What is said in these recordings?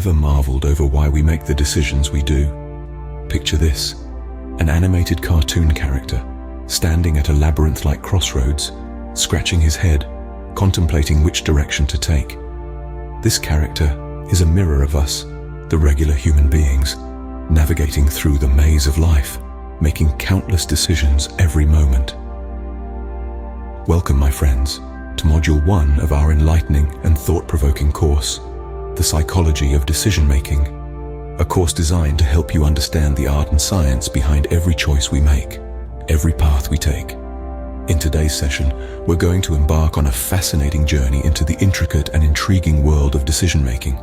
ever marveled over why we make the decisions we do? Picture this: an animated cartoon character standing at a labyrinth-like crossroads, scratching his head, contemplating which direction to take. This character is a mirror of us, the regular human beings, navigating through the maze of life, making countless decisions every moment. Welcome, my friends, to Module 1 of our enlightening and thought-provoking course, The Psychology of Decision-Making, a course designed to help you understand the art and science behind every choice we make, every path we take. In today's session, we're going to embark on a fascinating journey into the intricate and intriguing world of decision-making,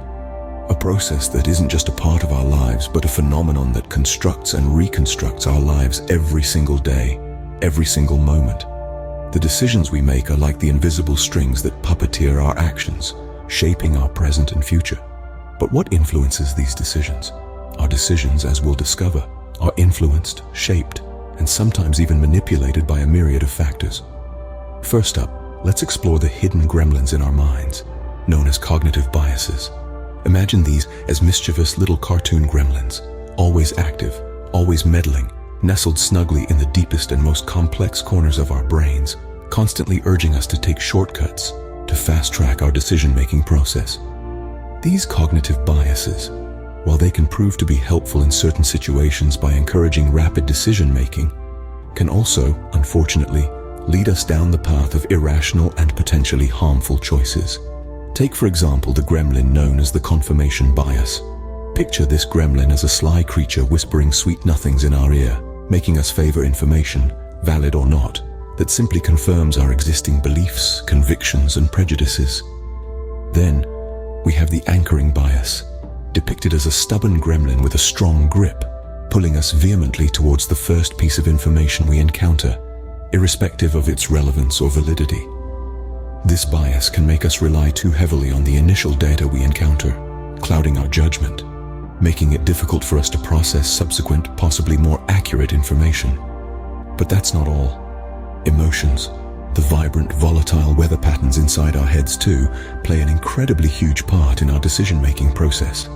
a process that isn't just a part of our lives, but a phenomenon that constructs and reconstructs our lives every single day, every single moment. The decisions we make are like the invisible strings that puppeteer our actions, shaping our present and future. But what influences these decisions? Our decisions, as we'll discover, are influenced, shaped, and sometimes even manipulated by a myriad of factors. First up, let's explore the hidden gremlins in our minds, known as cognitive biases. Imagine these as mischievous little cartoon gremlins, always active, always meddling, nestled snugly in the deepest and most complex corners of our brains, constantly urging us to take shortcuts to fast-track our decision-making process. These cognitive biases, while they can prove to be helpful in certain situations by encouraging rapid decision-making, can also, unfortunately, lead us down the path of irrational and potentially harmful choices. Take, for example, the gremlin known as the confirmation bias. Picture this gremlin as a sly creature whispering sweet nothings in our ear, making us favor information, valid or not, that simply confirms our existing beliefs, convictions, and prejudices. Then, we have the anchoring bias, depicted as a stubborn gremlin with a strong grip, pulling us vehemently towards the first piece of information we encounter, irrespective of its relevance or validity. This bias can make us rely too heavily on the initial data we encounter, clouding our judgment, making it difficult for us to process subsequent, possibly more accurate information. But that's not all. Emotions, the vibrant, volatile weather patterns inside our heads too, play an incredibly huge part in our decision-making process.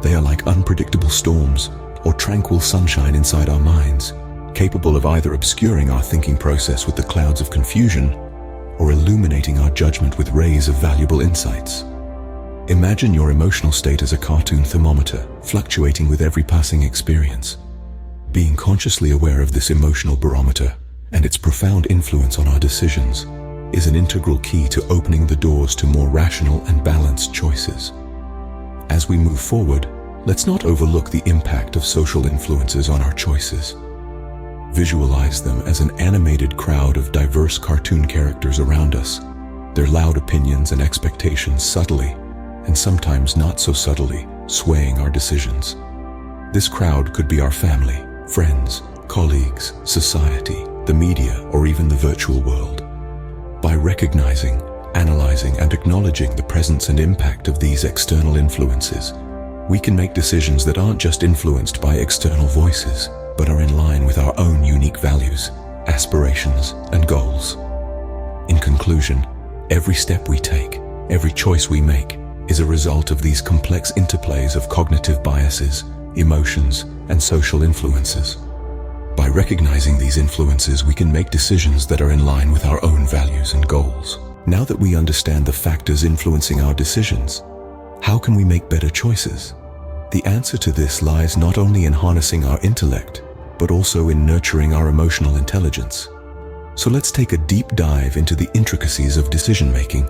They are like unpredictable storms or tranquil sunshine inside our minds, capable of either obscuring our thinking process with the clouds of confusion or illuminating our judgment with rays of valuable insights. Imagine your emotional state as a cartoon thermometer, fluctuating with every passing experience. Being consciously aware of this emotional barometer and its profound influence on our decisions is an integral key to opening the doors to more rational and balanced choices. As we move forward, let's not overlook the impact of social influences on our choices. Visualize them as an animated crowd of diverse cartoon characters around us, their loud opinions and expectations subtly, and sometimes not so subtly, swaying our decisions. This crowd could be our family, friends, colleagues, society, the media, or even the virtual world. By recognizing, analyzing, and acknowledging the presence and impact of these external influences, we can make decisions that aren't just influenced by external voices, but are in line with our own unique values, aspirations, and goals. In conclusion, every step we take, every choice we make, is a result of these complex interplays of cognitive biases, emotions, and social influences. By recognizing these influences, we can make decisions that are in line with our own values and goals. Now that we understand the factors influencing our decisions, how can we make better choices? The answer to this lies not only in harnessing our intellect, but also in nurturing our emotional intelligence. So let's take a deep dive into the intricacies of decision-making.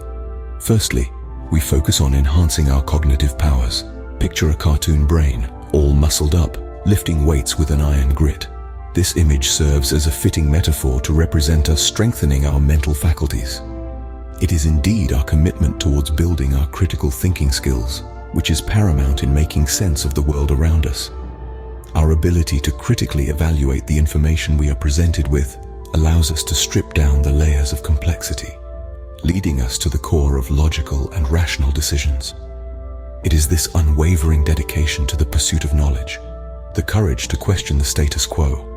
Firstly, we focus on enhancing our cognitive powers. Picture a cartoon brain, all muscled up, lifting weights with an iron grit. This image serves as a fitting metaphor to represent us strengthening our mental faculties. It is indeed our commitment towards building our critical thinking skills, which is paramount in making sense of the world around us. Our ability to critically evaluate the information we are presented with allows us to strip down the layers of complexity, leading us to the core of logical and rational decisions. It is this unwavering dedication to the pursuit of knowledge, the courage to question the status quo,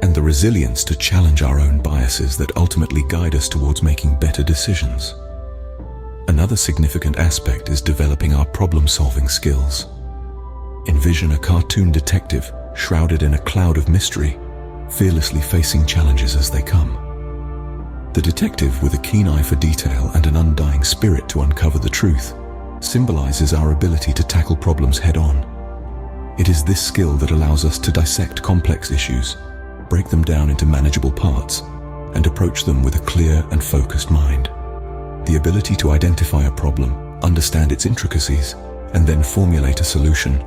and the resilience to challenge our own biases that ultimately guide us towards making better decisions. Another significant aspect is developing our problem-solving skills. Envision a cartoon detective shrouded in a cloud of mystery, fearlessly facing challenges as they come. The detective, with a keen eye for detail and an undying spirit to uncover the truth, symbolizes our ability to tackle problems head-on. It is this skill that allows us to dissect complex issues, break them down into manageable parts, and approach them with a clear and focused mind. The ability to identify a problem, understand its intricacies, and then formulate a solution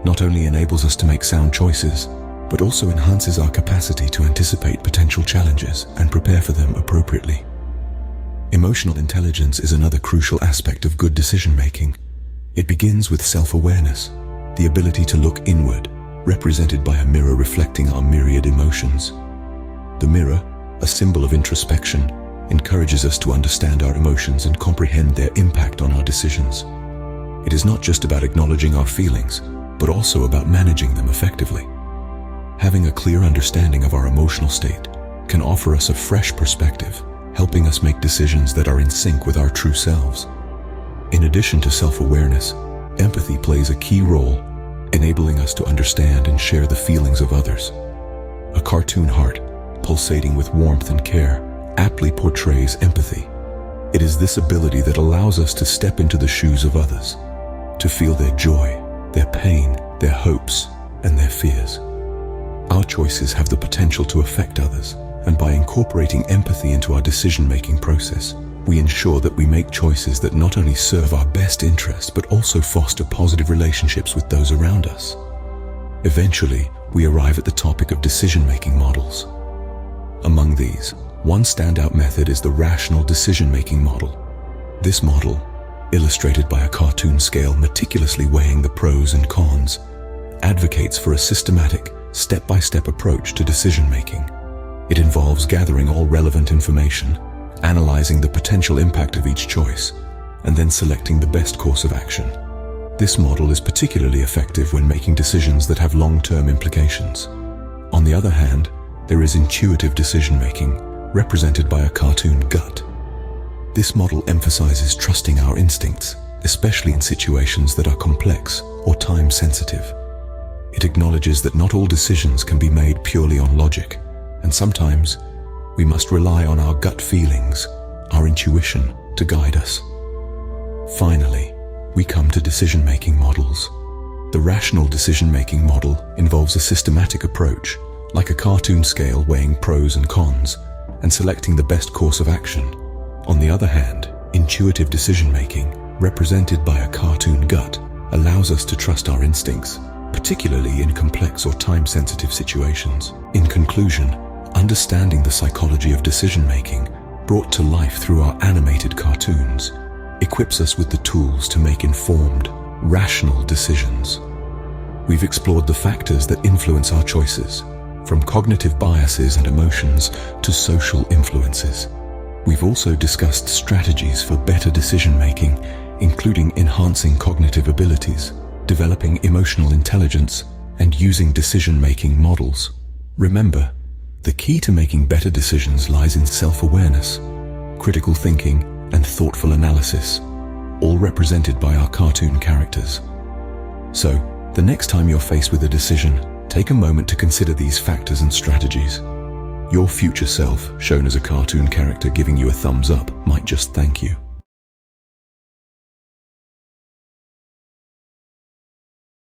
not only enables us to make sound choices, but also enhances our capacity to anticipate potential challenges and prepare for them appropriately. Emotional intelligence is another crucial aspect of good decision-making. It begins with self-awareness, the ability to look inward, represented by a mirror reflecting our myriad emotions. The mirror, a symbol of introspection, encourages us to understand our emotions and comprehend their impact on our decisions. It is not just about acknowledging our feelings, but also about managing them effectively. Having a clear understanding of our emotional state can offer us a fresh perspective, helping us make decisions that are in sync with our true selves. In addition to self-awareness, empathy plays a key role, enabling us to understand and share the feelings of others. A cartoon heart, pulsating with warmth and care, aptly portrays empathy. It is this ability that allows us to step into the shoes of others, to feel their joy, their pain, their hopes, and their fears. Our choices have the potential to affect others, and by incorporating empathy into our decision-making process, we ensure that we make choices that not only serve our best interest, but also foster positive relationships with those around us. Eventually, we arrive at the topic of decision-making models. Among these, one standout method is the rational decision-making model. This model, illustrated by a cartoon scale meticulously weighing the pros and cons, advocates for a systematic, step-by-step approach to decision-making. It involves gathering all relevant information, analyzing the potential impact of each choice, and then selecting the best course of action. This model is particularly effective when making decisions that have long-term implications. On the other hand, there is intuitive decision-making, represented by a cartoon gut. This model emphasizes trusting our instincts, especially in situations that are complex or time-sensitive. It acknowledges that not all decisions can be made purely on logic, and sometimes we must rely on our gut feelings, our intuition, to guide us. Finally, we come to decision-making models. The rational decision-making model involves a systematic approach, like a cartoon scale weighing pros and cons, and selecting the best course of action. On the other hand, intuitive decision-making, represented by a cartoon gut, allows us to trust our instincts, particularly in complex or time-sensitive situations. In conclusion, understanding the psychology of decision-making, brought to life through our animated cartoons, equips us with the tools to make informed, rational decisions. We've explored the factors that influence our choices, from cognitive biases and emotions to social influences. We've also discussed strategies for better decision-making, including enhancing cognitive abilities, developing emotional intelligence, and using decision-making models. Remember, the key to making better decisions lies in self-awareness, critical thinking, and thoughtful analysis, all represented by our cartoon characters. So, the next time you're faced with a decision, take a moment to consider these factors and strategies. Your future self, shown as a cartoon character giving you a thumbs up, might just thank you.